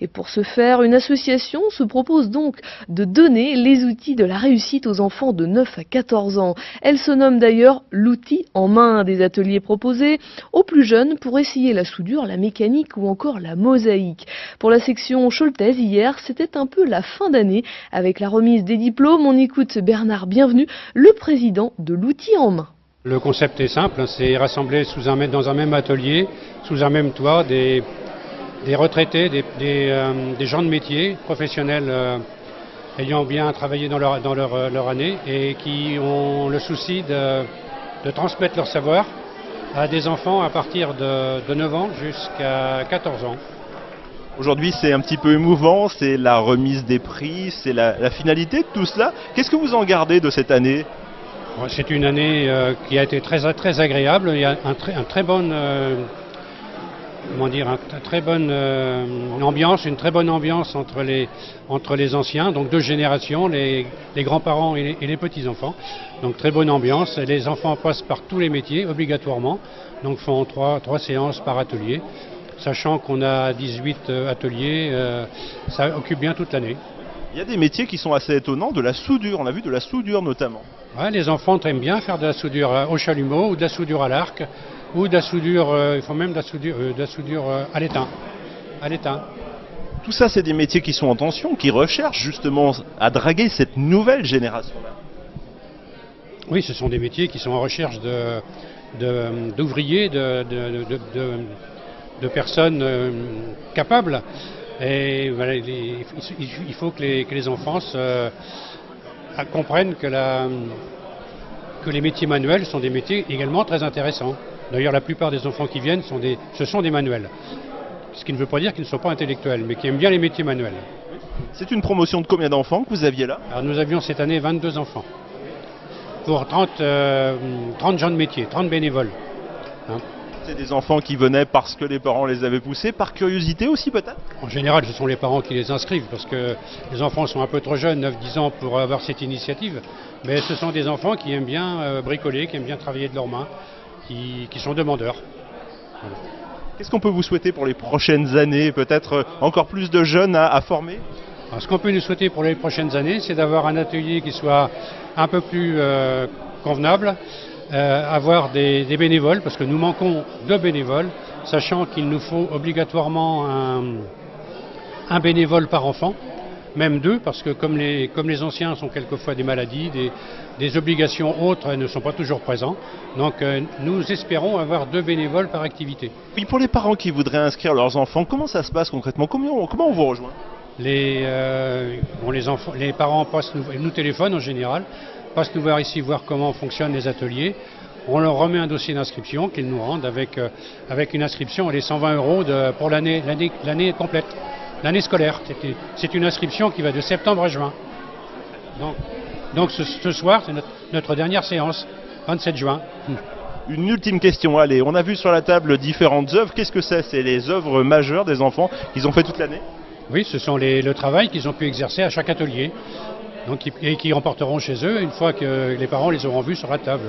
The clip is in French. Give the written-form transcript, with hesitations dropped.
Et pour ce faire, une association se propose donc de donner les outils de la réussite aux enfants de 9 à 14 ans. Elle se nomme d'ailleurs l'outil en main. Des ateliers proposés aux plus jeunes pour essayer la soudure, la mécanique ou encore la mosaïque. Pour la section Choltaise, hier, c'était un peu la fin d'année. Avec la remise des diplômes, on écoute Bernard Bienvenu, le président de l'outil en main. Le concept est simple, c'est rassembler dans un même atelier, sous un même toit, des retraités, des gens de métier, professionnels ayant bien travaillé dans leur année et qui ont le souci de transmettre leur savoir à des enfants à partir de 9 ans jusqu'à 14 ans. Aujourd'hui, c'est un petit peu émouvant, c'est la remise des prix, c'est la finalité de tout cela. Qu'est-ce que vous en gardez de cette année ? C'est une année qui a été très agréable. Il y a une très bonne ambiance entre les anciens, donc deux générations, les grands-parents et les petits-enfants. Donc très bonne ambiance. Les enfants passent par tous les métiers obligatoirement, donc font trois séances par atelier. Sachant qu'on a 18 ateliers, ça occupe bien toute l'année. Il y a des métiers qui sont assez étonnants, de la soudure, on a vu de la soudure notamment. Ouais, les enfants aiment bien faire de la soudure au chalumeau ou de la soudure à l'arc ou de la soudure, il faut même de la soudure à l'étain. Tout ça, c'est des métiers qui sont en tension, qui recherchent justement à draguer cette nouvelle génération-là. Oui, ce sont des métiers qui sont en recherche d'ouvriers, de personnes capables. Et voilà, il faut que les enfants comprennent que les métiers manuels sont des métiers également très intéressants. D'ailleurs, la plupart des enfants qui viennent ce sont des manuels. Ce qui ne veut pas dire qu'ils ne sont pas intellectuels, mais qui aiment bien les métiers manuels. C'est une promotion de combien d'enfants que vous aviez là ? Alors, nous avions cette année 22 enfants. Pour 30 gens de métier, 30 bénévoles. C'est des enfants qui venaient parce que les parents les avaient poussés, par curiosité aussi peut-être ? En général, ce sont les parents qui les inscrivent parce que les enfants sont un peu trop jeunes, 9-10 ans, pour avoir cette initiative. Mais ce sont des enfants qui aiment bien bricoler, qui aiment bien travailler de leurs mains, qui sont demandeurs. Voilà. Qu'est-ce qu'on peut vous souhaiter pour les prochaines années ? Peut-être encore plus de jeunes à former ? Alors, ce qu'on peut nous souhaiter pour les prochaines années, c'est d'avoir un atelier qui soit un peu plus convenable. Avoir des bénévoles, parce que nous manquons de bénévoles, sachant qu'il nous faut obligatoirement un bénévole par enfant, même deux, parce que comme les anciens sont quelquefois des maladies, des obligations autres ne sont pas toujours présents. Donc nous espérons avoir 2 bénévoles par activité. Oui, pour les parents qui voudraient inscrire leurs enfants, comment ça se passe concrètement ? Comment on vous rejoint ? Les parents nous téléphonent en général, passent nous voir ici, voir comment fonctionnent les ateliers. On leur remet un dossier d'inscription qu'ils nous rendent avec une inscription, elle est 120 € pour l'année complète, l'année scolaire. C'est une inscription qui va de septembre à juin. Donc ce soir, c'est notre dernière séance, 27 juin. Une ultime question, allez, on a vu sur la table différentes œuvres. Qu'est-ce que c'est ? C'est les œuvres majeures des enfants qu'ils ont fait toute l'année ? Oui, ce sont le travail qu'ils ont pu exercer à chaque atelier. Et qui emporteront chez eux une fois que les parents les auront vus sur la table.